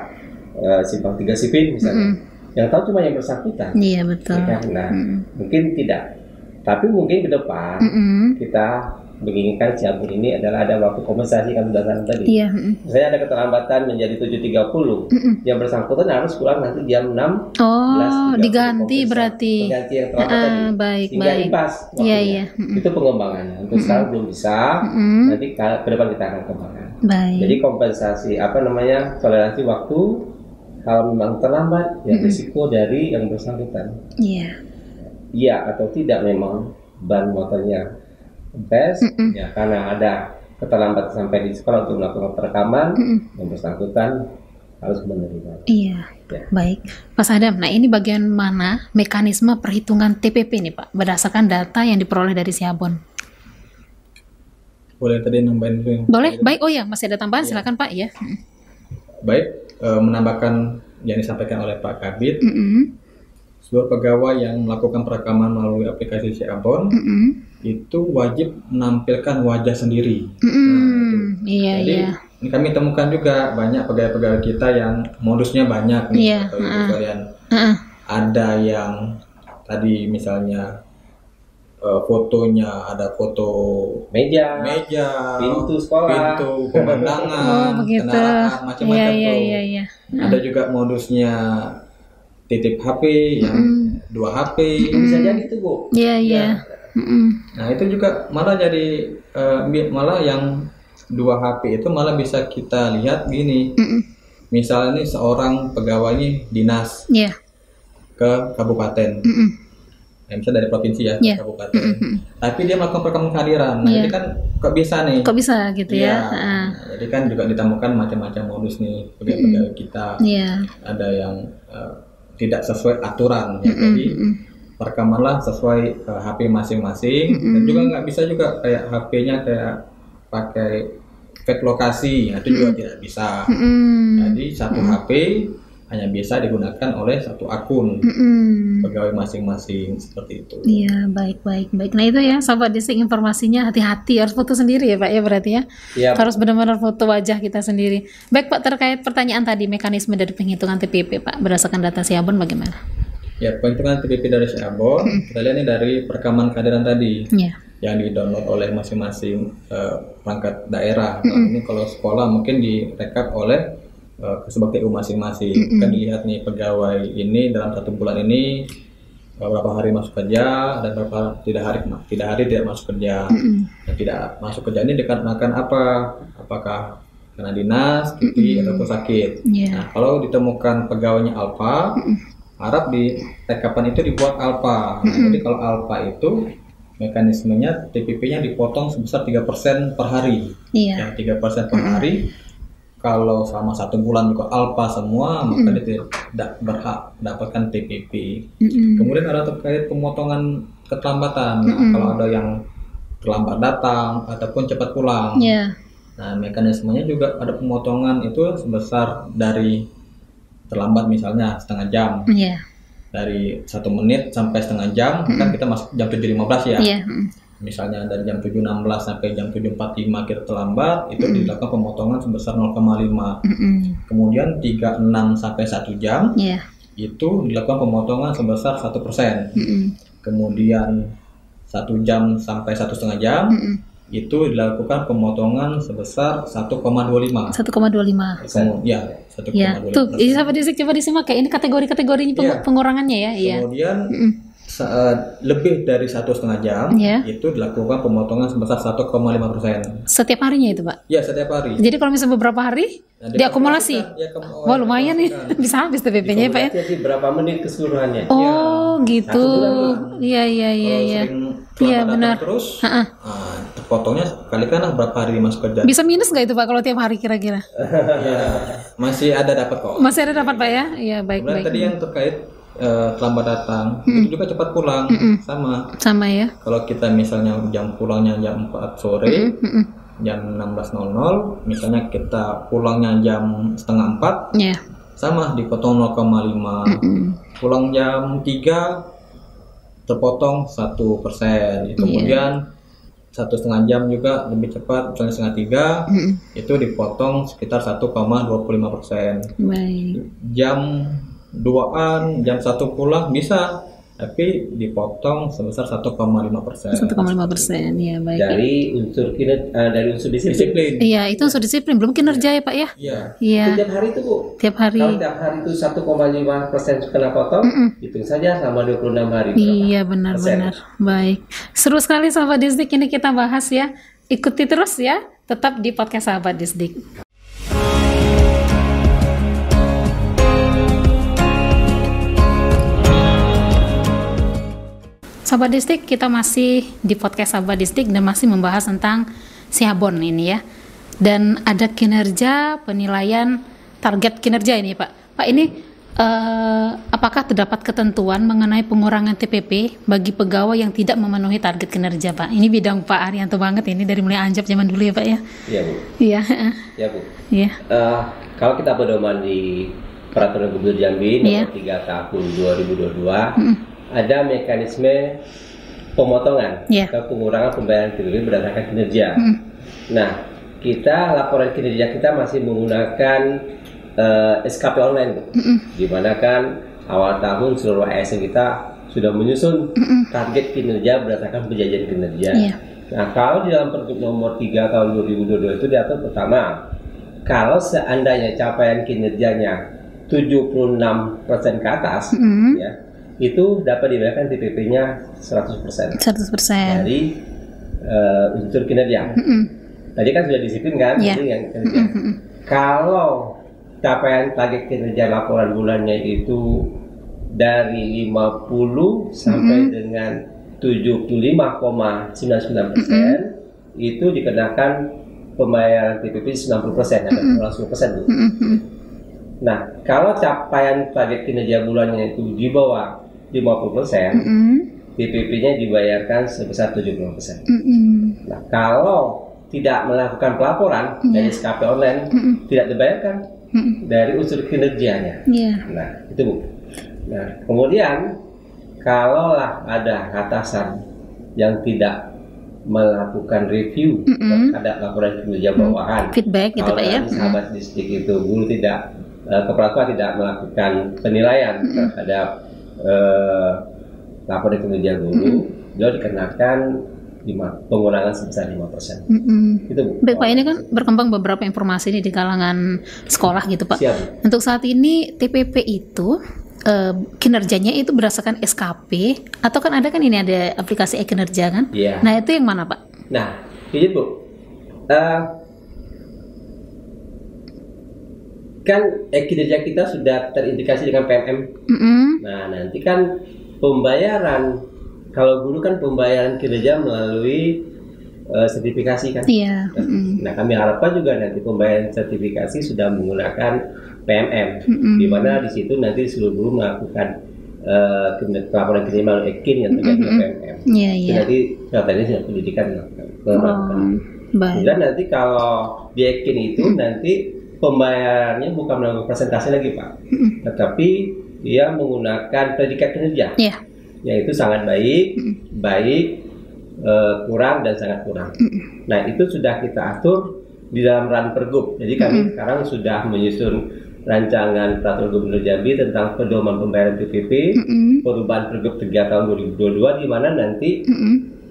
Simpang 3 Sipin misalnya. Yang tahu cuma yang bersangkutan. Iya betul. Nah, mungkin tidak. Tapi mungkin ke depan kita menginginkan Ciampur ini adalah ada waktu kompensasi kan sudah tadi. Misalnya ada keterlambatan menjadi 7.30, yang bersangkutan harus pulang nanti jam 6. Diganti berarti. Diganti yang terlambat tadi. Baik. Pas waktunya. Itu pengembangannya. Untuk sekarang belum bisa. Nanti ke depan kita akan kembangkan. Jadi kompensasi toleransi waktu kalau memang terlambat ya risiko dari yang bersangkutan. Iya atau tidak memang ban motornya kempes ya karena ada keterlambatan sampai di sekolah untuk melakukan perekaman, yang bersangkutan harus menerima. Baik Pak Sadam. Nah ini bagian mana mekanisme perhitungan TPP nih Pak berdasarkan data yang diperoleh dari Siabon? Boleh tadi nambahin dulu? Boleh. Baik. Oh ya masih ada tambahan silakan Pak ya. Baik, menambahkan yang disampaikan oleh Pak Kabid. Seluruh pegawai yang melakukan perekaman melalui aplikasi Siabon itu wajib menampilkan wajah sendiri. Jadi ini kami temukan juga banyak pegawai-pegawai kita yang modusnya banyak nih. Ada yang tadi misalnya fotonya ada foto meja, pintu sekolah, pintu pemandangan, kendaraan macam-macam tuh. Ada juga modusnya titip HP yang 2 HP bisa jadi tuh Bu. Nah itu juga malah jadi malah yang 2 HP itu malah bisa kita lihat gini. Misalnya nih seorang pegawai dinas ke kabupaten. Misalnya dari provinsi ya ke kabupaten. Tapi dia melakukan perekaman kehadiran. Nah ini kan kok bisa nih? Kok bisa gitu ya? Jadi kan juga ditemukan macam-macam modus nih pegawai-pegawai kita. Ada yang tidak sesuai aturan ya. Jadi perekamanlah sesuai HP masing-masing. Dan juga nggak bisa juga kayak HP-nya kayak pakai fake lokasi, itu juga tidak bisa. Jadi satu HP hanya bisa digunakan oleh satu akun pegawai masing-masing seperti itu. Iya, baik. Nah itu ya, Sobat Disik informasinya hati-hati harus foto sendiri ya Pak ya berarti ya. Harus benar-benar foto wajah kita sendiri. Baik Pak, terkait pertanyaan tadi mekanisme dari penghitungan TPP Pak berdasarkan data Siabon bagaimana? Ya, penghitungan TPP dari Siabon kita lihat ini dari perekaman kehadiran tadi yang di-download oleh masing-masing perangkat daerah. Ini kalau sekolah mungkin direkap oleh Kesbag TU masing-masing. Kan dilihat nih pegawai ini dalam 1 bulan ini berapa hari masuk kerja dan berapa tidak hari tidak masuk kerja. Dan tidak masuk kerja ini dikarenakan apa? Apakah karena dinas, cuti atau sakit. Nah, kalau ditemukan pegawainya alfa, harap di rekapan itu dibuat alfa. Nah, jadi kalau alfa itu mekanismenya TPP-nya dipotong sebesar 3% per hari. Ya, 3% per hari. Kalau selama 1 bulan juga alfa semua, maka dia tidak berhak mendapatkan TPP. Kemudian ada terkait pemotongan keterlambatan. Nah, kalau ada yang terlambat datang ataupun cepat pulang. Nah, mekanismenya juga ada pemotongan itu sebesar dari terlambat misalnya setengah jam. Dari 1 menit sampai setengah jam, kan kita masuk jam 7.15 ya. Misalnya dari jam 7.16 sampai jam 7.45 kita terlambat, itu dilakukan pemotongan sebesar 0,5. Kemudian 36 sampai 1 jam, itu dilakukan pemotongan sebesar 1%. Kemudian 1 jam sampai 1,5 jam, itu dilakukan pemotongan sebesar 1,25. 1,25. Ya, 1,25%. Ya, tuh, ini sahabat Disdik coba disimak ya. Ini kategori-kategori pengurangannya ya. Kemudian lebih dari 1,5 jam itu dilakukan pemotongan sebesar 1,5%. Setiap harinya itu, Pak? Ya, setiap hari. Jadi kalau misalnya beberapa hari diakumulasi? Wah, lumayan nih. Bisa habis TPP-nya ya, Pak ya? Jadi berapa menit keseluruhannya? Oh, gitu. Iya. Iya, benar. Terus terpotongnya kalikan berapa hari masuk kerja? Bisa minus nggak itu, Pak, kalau tiap hari kira-kira? Ya, masih ada dapat kok. Masih ada dapat, Pak ya? Iya, baik. Tadi yang terkait terlambat datang itu juga cepat pulang, sama ya. Kalau kita misalnya jam pulangnya jam 4 sore, jam 16.00, misalnya kita pulangnya jam setengah 4, sama dipotong 0,5. Pulang jam 3 terpotong 1%. Kemudian 1,5 jam juga lebih cepat, misalnya setengah 3, itu dipotong sekitar 1,25%. Jam 2-an, jam 1 pulang bisa, tapi dipotong sebesar 1,5%. 1,5%, ya baik. Dari unsur disiplin. Iya, itu unsur disiplin, belum kinerja ya Pak ya? Iya. Tiap hari itu Bu. Tiap hari. Kalau tiap hari itu 1,5% kena potong, hitung saja sama 26 hari. Iya, benar-benar. Baik. Seru sekali sahabat Disdik, ini kita bahas ya. Ikuti terus ya, tetap di podcast sahabat Disdik. Sahabat Disdik, kita masih di podcast Sahabat Disdik dan masih membahas tentang Siabon ini ya. Dan ada kinerja, penilaian, target kinerja ini Pak. Pak ini apakah terdapat ketentuan mengenai pengurangan TPP bagi pegawai yang tidak memenuhi target kinerja Pak? Ini bidang Pak Arianto banget ini, dari mulai Anjab zaman dulu ya Pak ya? Iya Bu. Iya. Iya Bu. Iya. Kalau kita pedoman di Peraturan Gubernur Jambi nomor 3 tahun 2022, ada mekanisme pemotongan atau pengurangan pembayaran TPP berdasarkan kinerja. Nah, kita laporan kinerja kita masih menggunakan SKP online, di mana kan awal tahun seluruh ASN kita sudah menyusun target kinerja berdasarkan perjanjian kinerja. Nah, kalau di dalam Pergub nomor 3 tahun 2022 itu diatur pertama, kalau seandainya capaian kinerjanya 76% ke atas, ya, itu dapat dibayarkan TPP-nya 100%. 100% dari unsur kinerja. Tadi kan sudah disiplin kan, jadi yang kinerja. Kalau capaian target kinerja laporan bulannya itu dari 50 sampai dengan 75,99%, itu dikenakan pembayaran TPP 90%, ada 90%. Nah, kalau capaian target kinerja bulannya itu di bawah 50%, TPP-nya dibayarkan sebesar 70%. Nah, kalau tidak melakukan pelaporan dari SKP online, tidak dibayarkan dari unsur kinerjanya. Nah, itu Bu. Nah, kemudian kalaulah ada atasan yang tidak melakukan review terhadap laporan kinerja bawahan, feedback gitu Pak ya. Sahabat Disdik itu guru tidak, kepala sekolah tidak melakukan penilaian terhadap laporan kinerja guru, dia dikenakan pengurangan sebesar 5%. Itu Bu. Baik Pak, ini kan berkembang beberapa informasi ini di kalangan sekolah gitu Pak. Siap. Untuk saat ini TPP itu kinerjanya itu berdasarkan SKP, atau kan ada aplikasi e-kinerja kan? Nah itu yang mana Pak? Nah ini Bu, kan kinerja kita sudah terintegrasi dengan PMM. Nah nanti kan pembayaran, kalau dulu kan pembayaran kinerja melalui sertifikasi kan. Nah kami harapkan juga nanti pembayaran sertifikasi sudah menggunakan PMM, di mana di situ nanti seluruh guru melakukan laporan kinerja melalui EKIN yang terkait dengan PMM. Nanti katanya sudah pendidikan melakukan. Dan nanti kalau di EKIN itu nanti pembayarannya bukan melalui presentasi lagi Pak, tetapi dia menggunakan predikat kinerja, yaitu sangat baik, kurang dan sangat kurang. Nah itu sudah kita atur di dalam RAN Pergub. Jadi kami sekarang sudah menyusun rancangan Peraturan Gubernur Jambi tentang pedoman pembayaran TPP, perubahan Pergub 3 tahun 2022, di mana nanti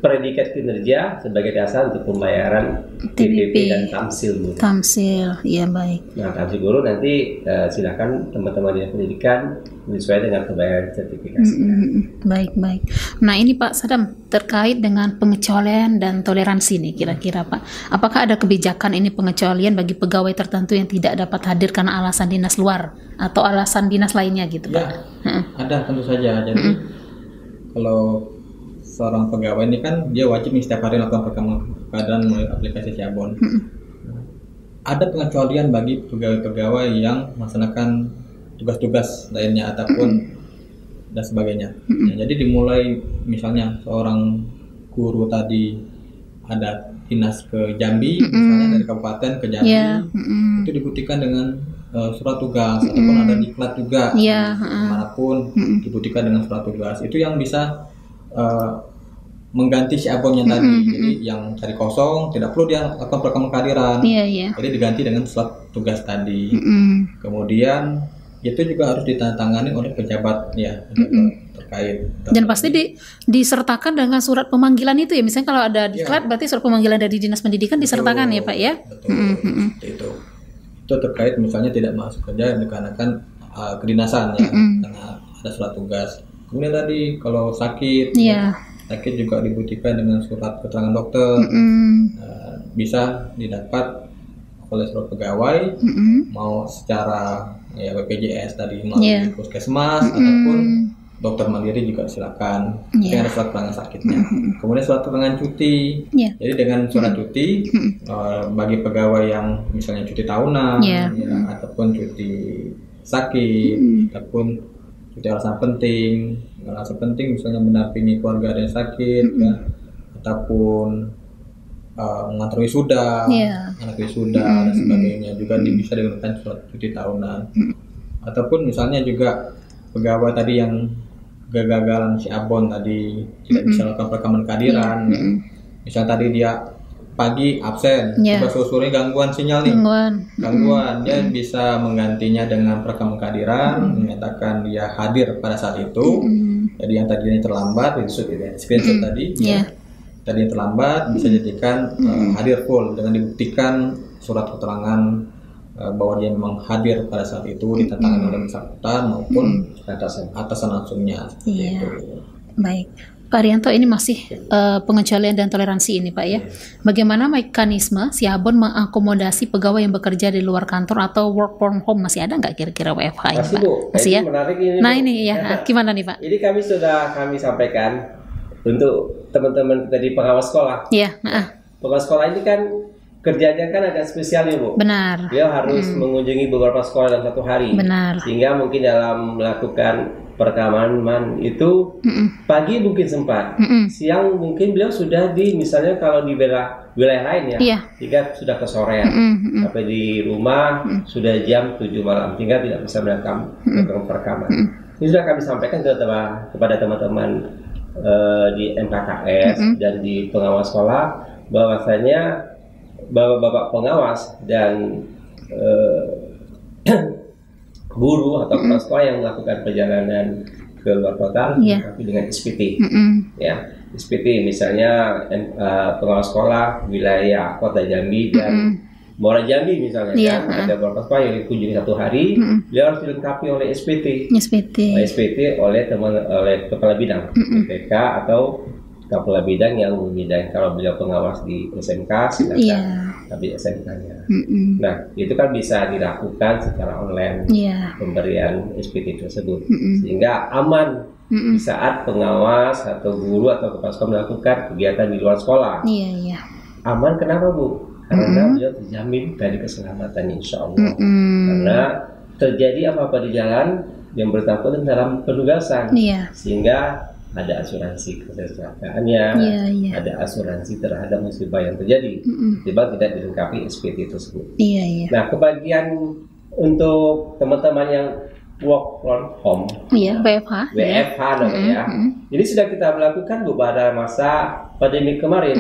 predikat kinerja sebagai dasar untuk pembayaran TPP dan tamsil guru. Tamsil, ya baik. Nah, tamsil guru nanti silakan teman-teman di pendidikan sesuai dengan pembayaran sertifikasi. Baik. Nah ini Pak Sadam terkait dengan pengecualian dan toleransi nih kira-kira Pak. Apakah ada kebijakan ini pengecualian bagi pegawai tertentu yang tidak dapat hadir karena alasan dinas luar atau alasan dinas lainnya gitu Pak? Ya, ada tentu saja. Jadi kalau seorang pegawai ini kan dia wajib setiap hari melakukan keadaan melalui aplikasi Siabon. Ada pengecualian bagi pegawai-pegawai yang melaksanakan tugas-tugas lainnya ataupun dan sebagainya. Ya, jadi dimulai misalnya seorang guru tadi ada dinas ke Jambi, misalnya dari kabupaten ke Jambi, itu dibuktikan dengan surat tugas ataupun ada diklat juga, manapun dibuktikan dengan surat tugas. Itu yang bisa mengganti Siabonnya tadi. Jadi yang cari kosong tidak perlu dia lakukan perekaman kehadiran. Jadi diganti dengan surat tugas tadi. Kemudian itu juga harus ditandatangani oleh pejabat terkait. Dan pasti disertakan dengan surat pemanggilan itu ya. Misalnya kalau ada diklat berarti surat pemanggilan dari dinas pendidikan disertakan ya Pak ya. Betul. Itu terkait misalnya tidak masuk kerja dikarenakan kedinasan ya, karena ada surat tugas. Kemudian tadi kalau sakit, sakit juga dibuktikan dengan surat keterangan dokter, bisa didapat oleh seluruh pegawai, mau secara BPJS tadi melalui puskesmas ataupun dokter mandiri juga silakan. Ada surat keterangan sakitnya. Kemudian surat keterangan cuti. Jadi dengan surat cuti bagi pegawai yang misalnya cuti tahunan, ataupun cuti sakit, ataupun cuti alasan penting. Alasan penting misalnya mendampingi keluarga ada yang sakit, ataupun mengantar wisuda, anak wisuda dan sebagainya juga bisa digunakan surat cuti tahunan. Ataupun misalnya juga pegawai tadi yang kegagalan Siabon tadi tidak bisa melakukan perekaman kehadiran, misal tadi dia pagi absen, sore gangguan sinyal nih, gangguan, dia bisa menggantinya dengan perekaman kehadiran, menyatakan dia hadir pada saat itu. Jadi yang tadinya terlambat, screenshot tadi, tadi yang terlambat bisa jadikan hadir full dengan dibuktikan surat keterangan bahwa dia memang hadir pada saat itu ditandatangani oleh bersangkutan maupun atasan langsungnya. Baik. Pak Arianto, ini masih pengecualian dan toleransi ini Pak ya. Bagaimana mekanisme Siabon mengakomodasi pegawai yang bekerja di luar kantor atau work from home, masih ada nggak kira-kira WFH ini Pak? Masih ya? Menarik ini, nah ini ya, gimana nih Pak? Ini kami sampaikan untuk teman-teman kita di pengawas sekolah. Pengawas sekolah ini kan kerjanya kan agak spesial ya Bu. Benar. Dia harus mengunjungi beberapa sekolah dalam satu hari. Benar. Sehingga mungkin dalam melakukan perekaman itu pagi mungkin sempat, siang mungkin beliau sudah di misalnya kalau di wilayah lain sehingga sudah kesorean, sampai di rumah sudah jam 7 malam sehingga tidak bisa melakukan perekaman. Ini sudah kami sampaikan kepada teman-teman di MKKS dan di pengawas sekolah bahwasanya bapak pengawas dan guru atau kepala sekolah yang melakukan perjalanan ke luar kota tapi dengan SPT, SPT misalnya pengawas sekolah wilayah kota Jambi dan Muara Jambi misalnya, ada beberapa sekolah yang dikunjungi satu hari, dia harus dilengkapi oleh SPT oleh kepala bidang PK atau kepala bidang yang membidang. Kalau beliau pengawas di SMK silakan tapi SMK-nya. Nah, itu kan bisa dilakukan secara online pemberian SPT tersebut sehingga aman di saat pengawas atau guru atau kepala sekolah melakukan kegiatan di luar sekolah. Aman kenapa Bu? Karena beliau terjamin dari keselamatan insya Allah. Karena terjadi apa-apa di jalan yang bersangkutan dalam penugasan, sehingga ada asuransi kesehatannya, ada asuransi terhadap musibah yang terjadi, tiba tidak dilengkapi SPT tersebut. Nah, kebagian untuk teman-teman yang work from home, WFH namanya, ini sudah kita melakukan pada masa pandemi kemarin.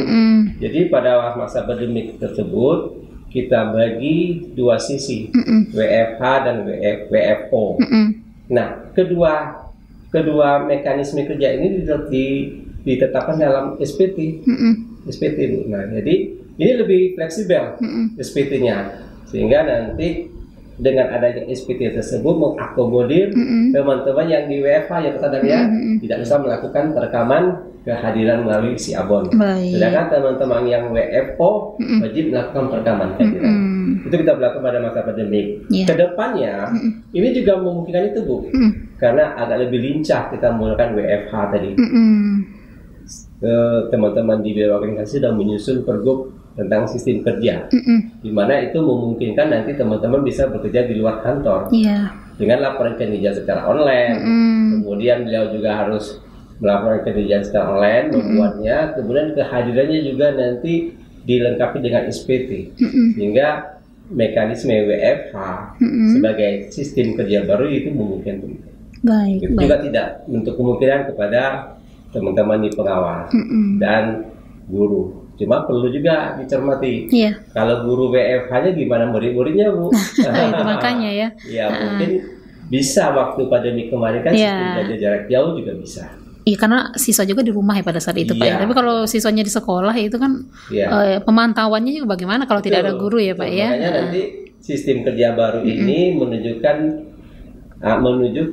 Jadi pada masa pandemi tersebut kita bagi dua sisi, WFH dan WFO. Nah, kedua mekanisme kerja ini ditetapkan dalam SPT. SPT Bu. Nah, jadi ini lebih fleksibel SPT-nya, sehingga nanti dengan adanya SPT tersebut mengakomodir teman-teman yang di WFH yang tidak bisa melakukan perekaman kehadiran melalui SIABON. Sedangkan teman-teman yang WFO wajib melakukan perekaman kehadiran. Itu kita berlaku pada masa pandemi. Kedepannya ini juga memungkinkan itu Bu, karena agak lebih lincah kita menggunakan WFH tadi. Teman-teman di biro organisasi sudah menyusun pergub tentang sistem kerja, di mana itu memungkinkan nanti teman-teman bisa bekerja di luar kantor dengan laporan kinerja secara online. Kemudian beliau juga harus melaporkan kinerja secara online, membuatnya, kemudian kehadirannya juga nanti dilengkapi dengan SPT, sehingga mekanisme WFH sebagai sistem kerja baru itu memungkinkan. Itu juga tidak untuk kemungkinan kepada teman-teman di pengawas dan guru. Cuma perlu juga dicermati. Kalau guru WFH-nya gimana murid-muridnya Bu? Itu makanya ya. Ya mungkin bisa waktu pandemi kemarin kan sistem belajar jarak jauh juga bisa. Iya, karena siswa juga di rumah ya pada saat itu Pak ya. Tapi kalau siswanya di sekolah itu kan pemantauannya juga bagaimana kalau tidak ada guru ya Pak ya. Makanya nanti sistem kerja baru ini menuju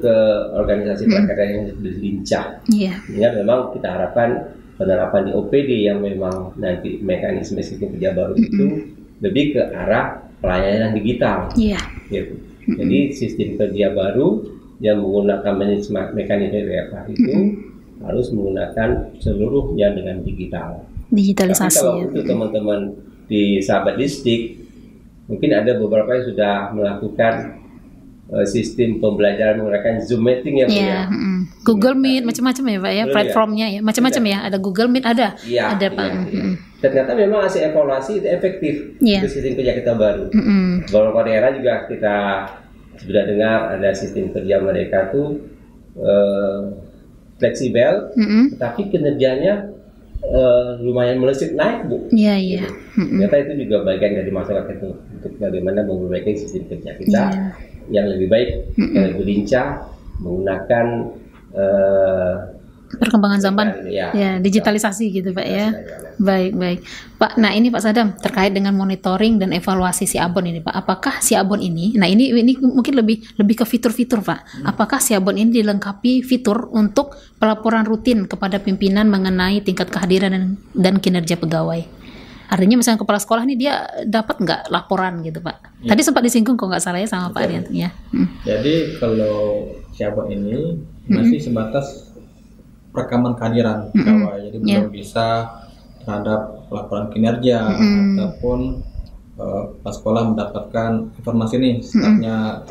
ke organisasi prakerja yang lebih lincah. Sehingga memang kita harapkan penerapan di OPD yang memang nanti mekanisme sistem kerja baru itu lebih ke arah pelayanan digital. Gitu. Jadi sistem kerja baru yang menggunakan mekanisme WFH itu harus menggunakan seluruhnya dengan digital. Digitalisasi. Tapi kalau untuk teman-teman di sahabat distrik, mungkin ada beberapa yang sudah melakukan sistem pembelajaran menggunakan Zoom meeting ya Bu ya. Google Meet macam-macam ya Pak ya, platformnya ya, macam-macam ya. Ada Google Meet ada Pak. Ternyata memang hasil evaluasi itu efektif untuk sistem kerja kita baru. Beberapa daerah juga kita sudah dengar ada sistem kerja mereka tuh fleksibel, tapi kinerjanya lumayan melesat naik Bu. Ternyata itu juga bagian dari masyarakat itu untuk bagaimana memperbaiki sistem kerja kita yang lebih baik, yang lebih lincah, menggunakan perkembangan zaman digitalisasi gitu Pak ya. Baik Pak. Nah ini Pak Sadam terkait dengan monitoring dan evaluasi SIABON ini Pak. Apakah SIABON ini, nah ini mungkin lebih ke fitur-fitur Pak. Apakah SIABON ini dilengkapi fitur untuk pelaporan rutin kepada pimpinan mengenai tingkat kehadiran dan kinerja pegawai? Artinya misalnya kepala sekolah ini dia dapat nggak laporan gitu Pak? Tadi sempat disinggung kok nggak salah ya sama Pak Arian ya. Jadi kalau SIABON ini masih sebatas rekaman kehadiran pegawai, jadi belum bisa terhadap laporan kinerja ataupun pas sekolah mendapatkan informasi nih stafnya,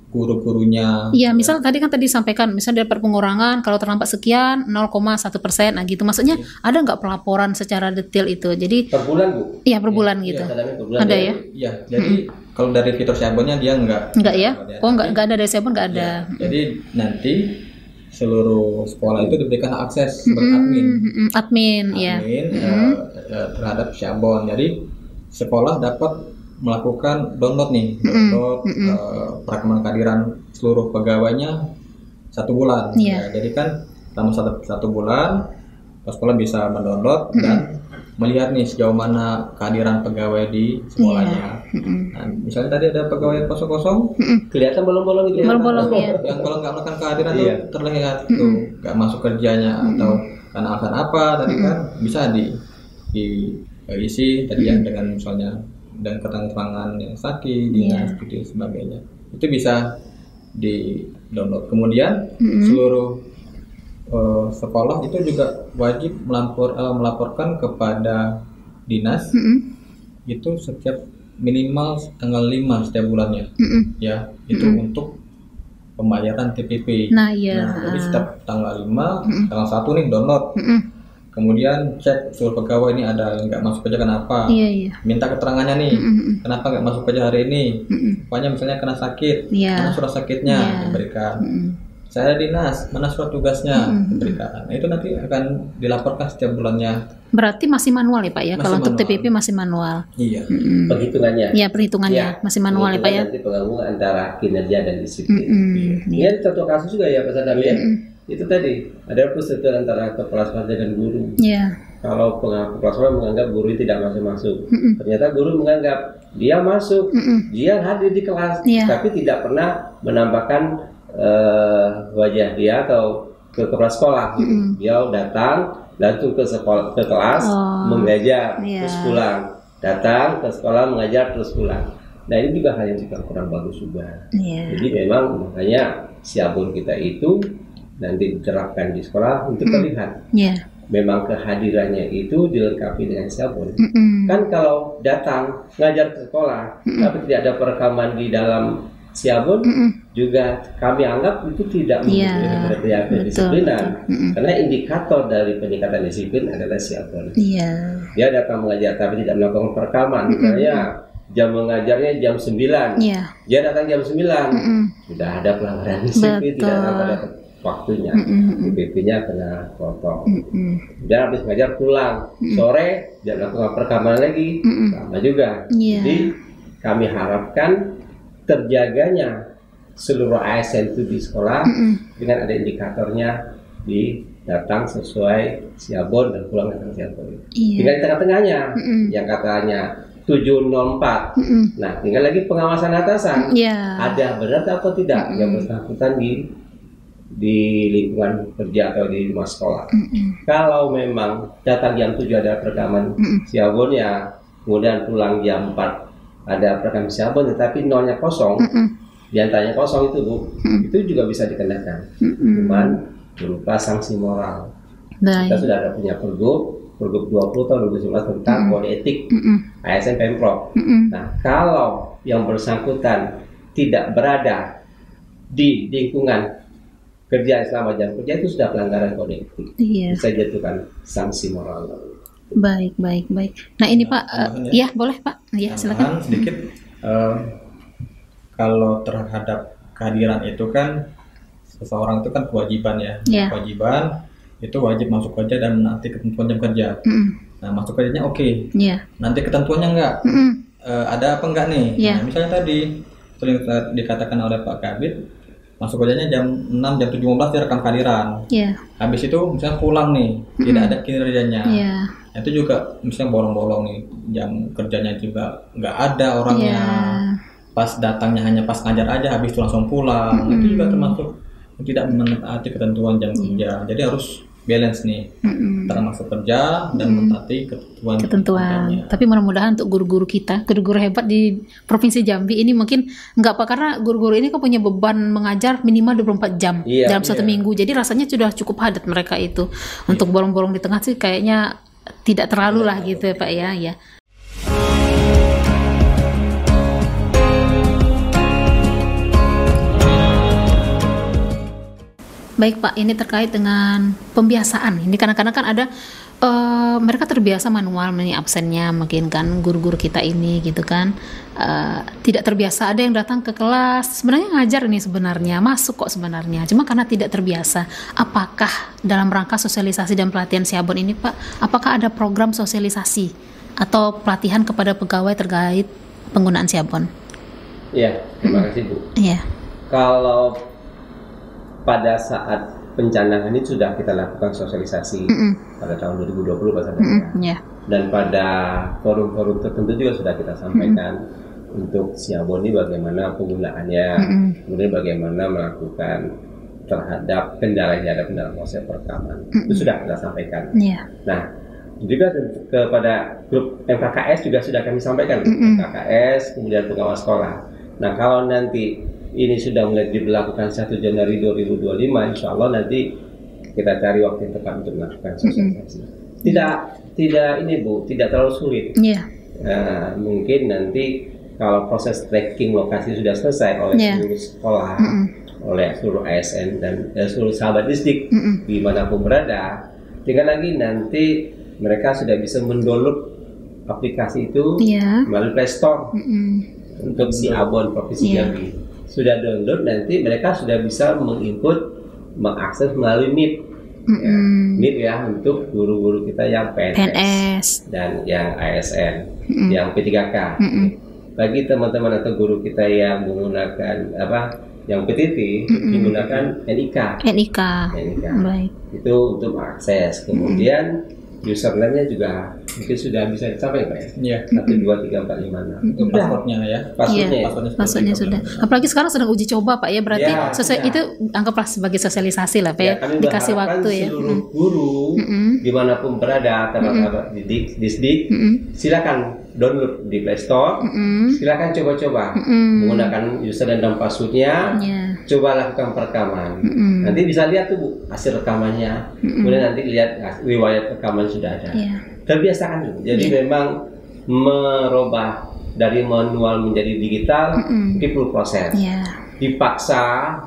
guru-gurunya. Iya, misal tadi disampaikan, misal dapat pengurangan kalau terlambat sekian 0,1%, nah gitu. Maksudnya ada nggak pelaporan secara detail itu? Jadi per bulan Bu? Iya per bulan gitu. Ada ya? Iya, jadi kalau dari fitur SIABON-nya dia nggak ya? Nggak ada dari SIABON nggak ada. Jadi nanti seluruh sekolah itu diberikan akses admin terhadap SIABON. Jadi sekolah dapat melakukan download perekaman kehadiran seluruh pegawainya 1 bulan. Jadi kan selama satu bulan sekolah bisa mendownload dan melihat nih sejauh mana kehadiran pegawai di sekolahnya. Nah, misalnya tadi ada pegawai kosong, kelihatan bolong-bolong gitu. Yang kalau nggak melakukan kehadiran tuh terlihat tuh nggak masuk kerjanya atau karena alasan apa tadi kan bisa diisi tadi ya dengan misalnya dan keterangan yang sakit, dinas, gitu sebagainya. Itu bisa di download. Kemudian seluruh sekolah itu juga wajib melaporkan kepada dinas itu setiap minimal tanggal 5 setiap bulannya ya itu untuk pembayaran TPP. Jadi setiap tanggal 5 tanggal 1 nih download kemudian cek seluruh pegawai ini ada yang nggak masuk kerja kenapa, minta keterangannya nih kenapa nggak masuk kerja hari ini, rupanya misalnya kena sakit, mana surat sakitnya diberikan, saya dinas, mana surat tugasnya diberikan. Nah itu nanti akan dilaporkan setiap bulannya. Berarti masih manual ya Pak ya? Kalau untuk TPP masih manual. Iya. Perhitungannya. Iya perhitungannya masih manual ya Pak ya. Nanti penggabungan antara kinerja dan disiplin. Ini contoh kasus juga ya Pak Sadam ya. itu tadi ada persetujuan antara kepala sekolah dengan guru. Kalau kepala sekolah menganggap guru tidak masuk, ternyata guru menganggap dia masuk, dia hadir di kelas, tapi tidak pernah menambahkan wajah dia atau ke kepala sekolah. Dia datang langsung ke kelas, mengajar, terus pulang. Datang ke sekolah, mengajar, terus pulang. Nah ini juga hal yang juga kurang bagus juga. Jadi memang makanya Siabon kita itu nanti diterapkan di sekolah untuk terlihat. Memang kehadirannya itu dilengkapi dengan Siabon. Kan kalau datang ngajar ke sekolah, tapi tidak ada perekaman di dalam Siabon, juga kami anggap itu tidak memiliki kedisiplinan. Karena indikator dari peningkatan disiplin adalah Siabon. Dia datang mengajar tapi tidak melakukan perekaman. Misalnya jam mengajarnya jam 9, dia datang jam 9, sudah ada pelanggaran disiplin, tidak ada waktunya, DPP-nya kena potong. Dan habis ngajar pulang, sore dia melakukan perekaman lagi, sama juga. Jadi kami harapkan terjaganya seluruh ASN itu di sekolah dengan ada indikatornya di datang sesuai Siabon dan pulang dengan Siabon. Tinggal di tengah-tengahnya yang katanya 704. Nah, tinggal lagi pengawasan atasan. Ada benar atau tidak yang bersangkutan di lingkungan kerja atau di rumah sekolah. Kalau memang datang jam 7 ada perekaman Siabon ya, kemudian pulang jam 4 ada perekaman Siabon, tetapi nolnya kosong, diantaranya kosong itu Bu, itu juga bisa dikenakan, cuman berupa sanksi moral. Kita sudah ada punya Pergub 20 tahun 2019 tentang kode etik ASN Pemprov. Nah, kalau yang bersangkutan tidak berada di lingkungan kerja selama jam kerja itu sudah pelanggaran kode etik, bisa jatuhkan sanksi moral. Baik. Nah ini Pak, ya boleh Pak, ya silakan. Sedikit, kalau terhadap kehadiran itu kan seseorang itu kan kewajiban kewajiban itu wajib masuk kerja dan nanti ketentuan jam kerja. Nah masuk kerjanya oke. Nanti ketentuannya enggak, ada apa enggak nih? Nah, misalnya tadi yang dikatakan oleh Pak Kabid, masuk kerjanya jam 6, jam 7.15 dia rekam kehadiran. Habis itu misalnya pulang nih, tidak ada kinerjanya. Itu juga misalnya bolong-bolong nih, jam kerjanya juga nggak ada orangnya. Pas datangnya hanya pas ngajar aja, habis itu langsung pulang. Itu juga termasuk tidak menaati ketentuan jam kerja. Jadi harus balance nih, antara masuk kerja dan mentaati ketentuan. Tapi mudah-mudahan untuk guru-guru kita, guru-guru hebat di Provinsi Jambi ini mungkin nggak Pak, karena guru-guru ini kan punya beban mengajar minimal 24 jam dalam satu minggu. Jadi rasanya sudah cukup padat mereka itu. Untuk bolong-bolong di tengah sih kayaknya tidak terlalu lah gitu Pak ya. Baik Pak, ini terkait dengan pembiasaan. Ini kadang-kadang kan ada mereka terbiasa manual nih absennya, mungkin kan guru-guru kita ini gitu kan tidak terbiasa. Ada yang datang ke kelas sebenarnya ngajar nih, sebenarnya masuk kok sebenarnya, cuma karena tidak terbiasa. Apakah dalam rangka sosialisasi dan pelatihan Siabon ini Pak, apakah ada program sosialisasi atau pelatihan kepada pegawai terkait penggunaan Siabon? Iya, terima kasih Bu. Kalau pada saat pencanangan ini sudah kita lakukan sosialisasi pada tahun 2020 Pak Sadam, dan pada forum-forum tertentu juga sudah kita sampaikan untuk Siabon ini bagaimana penggunaannya, kemudian bagaimana melakukan terhadap kendala proses perekaman, itu sudah kita sampaikan. Nah juga kepada grup MKKS juga sudah kami sampaikan, MKKS kemudian pengawas sekolah. Nah kalau nanti ini sudah mulai diberlakukan 1 Januari 2025, insya Allah nanti kita cari waktu yang tepat untuk melakukan sosialisasi. Tidak ini Bu, tidak terlalu sulit. Mungkin nanti kalau proses tracking lokasi sudah selesai oleh seluruh sekolah, oleh seluruh ASN dan seluruh sahabat distrik dimanapun berada, tinggal lagi nanti mereka sudah bisa mendownload aplikasi itu melalui Play Store untuk Siabon Provinsi Jambi. Sudah download, nanti mereka sudah bisa mengakses melalui Meet. Meet ya untuk guru-guru kita yang PNS dan yang ASN, yang P3K. Bagi teman-teman atau guru kita yang menggunakan yang PTT menggunakan NIK. Baik. Itu untuk akses. Kemudian username-nya juga mungkin sudah bisa dicapai Pak ya? Iya. 1, 2, 3, 4, 5, 6. Itu passwordnya ya? Passwordnya sudah. Apalagi sekarang sedang uji coba Pak ya, berarti itu anggaplah sebagai sosialisasi lah Pak ya, dikasih waktu ya. Seluruh guru dimanapun berada, terutama di Disdik, silakan download di Play Store, silakan coba-coba menggunakan username dan passwordnya, coba lakukan perekaman. Nanti bisa lihat tuh Bu, hasil rekamannya, kemudian nanti lihat riwayat rekaman sudah ada. Terbiasakan dulu. Jadi memang merubah dari manual menjadi digital mungkin perlu proses. Dipaksa,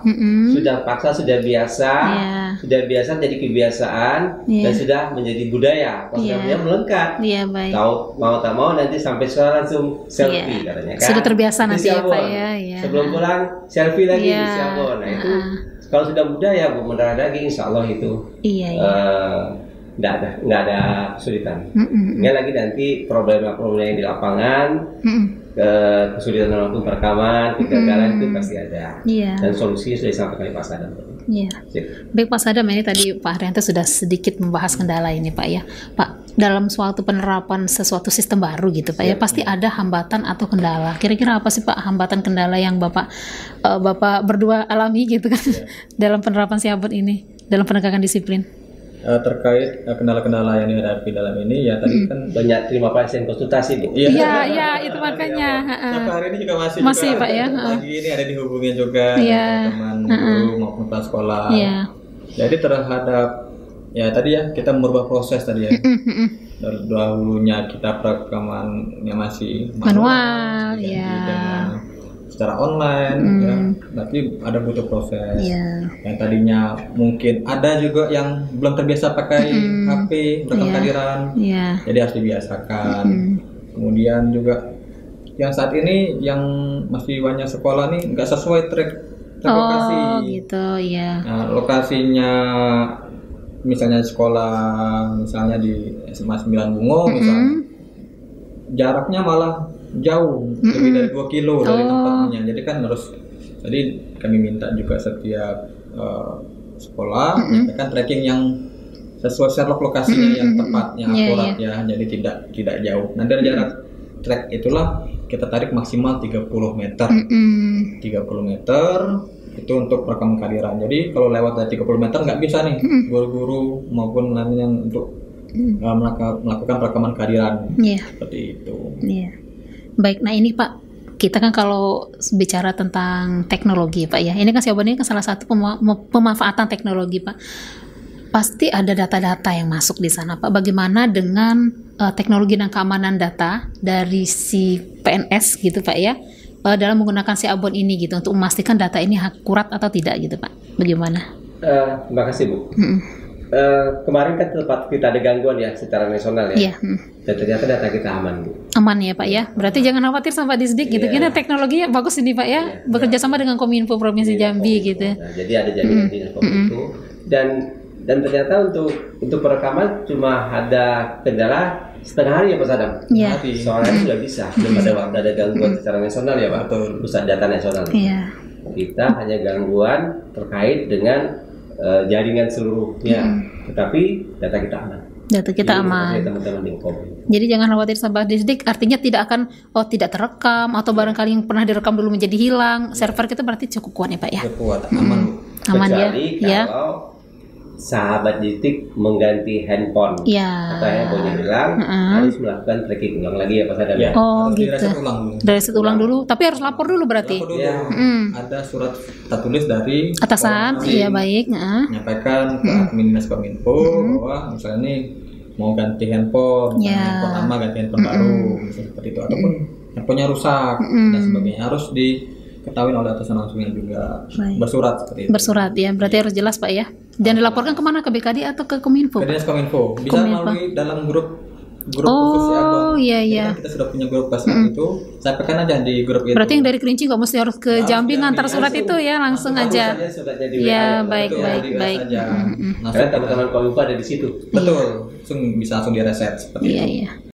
sudah biasa jadi kebiasaan dan sudah menjadi budaya. Prosesnya melengkap. Tahu mau tak mau nanti sampai sekarang langsung selfie katanya kan. Sudah terbiasa nanti ya Pak ya. Sebelum pulang selfie lagi di Siabon. Nah itu kalau sudah budaya Bu mendarah daging, insya Allah itu nggak ada kesulitan. Tinggal lagi nanti problem yang di lapangan, kesulitan dalam perekaman, kegagalan itu pasti ada. Dan solusinya sudah disampaikan Pak Sadam. Baik Pak Sadam, ini tadi Pak Haryanto sudah sedikit membahas kendala ini Pak ya. Pak, dalam suatu penerapan sesuatu sistem baru gitu Pak ya, pasti ada hambatan atau kendala. Kira-kira apa sih Pak hambatan kendala yang Bapak berdua alami gitu kan dalam penerapan Siabon ini, dalam penegakan disiplin? Terkait kendala-kendala yang dihadapi dalam ini ya tadi kan banyak terima pasien konsultasi Bu. Iya itu makanya. Sampai hari ini juga masih Pak ya. Lagi ini ada dihubungin juga teman guru maupun kepala sekolah. Jadi terhadap ya tadi ya kita merubah proses tadi ya. Dahulunya kita perekamannya masih manual dengan secara online ya, tapi ada butuh proses. Yang tadinya mungkin ada juga yang belum terbiasa pakai HP merekam kehadiran, jadi harus dibiasakan. Kemudian juga yang saat ini yang masih banyak sekolah nih nggak sesuai track lokasi. Nah, lokasinya misalnya sekolah misalnya di SMA 9 Bungo misalnya, jaraknya malah jauh, lebih dari 2 kilo dari tempatnya. Jadi kan jadi kami minta juga setiap sekolah menyampaikan tracking yang sesuai Sherlock lokasinya yang tepatnya akurat ya, jadi tidak jauh. Nah dari jarak track itulah kita tarik maksimal 30 meter. 30 meter itu untuk perekaman kehadiran. Jadi kalau lewat dari 30 meter nggak bisa nih guru-guru maupun lainnya untuk melakukan perekaman kehadiran seperti itu. Baik, nah ini Pak, kita kan kalau bicara tentang teknologi Pak ya, ini kan Siabon ini kan salah satu pemanfaatan teknologi Pak. Pasti ada data-data yang masuk di sana Pak. Bagaimana dengan teknologi dan keamanan data dari si PNS gitu Pak ya, dalam menggunakan Siabon ini gitu untuk memastikan data ini akurat atau tidak gitu Pak? Bagaimana? Terima kasih Bu. Kemarin kan tempat kita ada gangguan ya secara nasional ya. Dan ternyata data kita aman Bu. Aman ya Pak ya. Berarti jangan khawatir sama Disdik gitu. Karena teknologinya bagus ini Pak ya. Bekerja sama dengan Kominfo Provinsi Jambi gitu. Nah, jadi ada jaminan dengan Kominfo dan ternyata untuk perekaman cuma ada kendala setengah hari ya Pak Sadam. Soalnya sudah bisa. Belum ada gangguan secara nasional ya Pak. Pusat data nasional. Kita hanya gangguan terkait dengan jaringan seluruhnya, tetapi data kita aman. Data kita aman. Jadi jangan khawatir sama Disdik, artinya tidak akan tidak terekam atau barangkali yang pernah direkam dulu menjadi hilang. Server kita berarti cukup kuat ya Pak ya. Cukup kuat, aman. Aman kecuali kalau sahabat Disdik mengganti handphone atau handphonenya hilang, harus melakukan tracking ulang lagi ya Pak Sadam ya. Reset ulang dulu, tapi harus lapor dulu berarti. Ada surat tertulis dari atasan, baik. Menyampaikan ke admin Dinas Kominfo bahwa misalnya nih mau ganti handphone, handphone lama ganti handphone baru, misalnya seperti itu, ataupun handphonenya rusak dan sebagainya, harus diketahui oleh atasan langsungnya juga. Bersurat seperti itu. Bersurat ya, berarti harus jelas Pak ya. Dan dilaporkan kemana, ke BKD atau ke Kominfo? Ke Dinas Kominfo. Bisa melalui dalam grup khusus Siabon. Kan kita sudah punya grup WhatsApp itu. Sampaikan aja di grup itu. Berarti yang dari Kerinci nggak mesti harus ke Jambi ngantar surat itu ya, langsung aja. Ya, baik. Karena teman-teman Kominfo ada di situ. Betul. Bisa langsung direset seperti itu.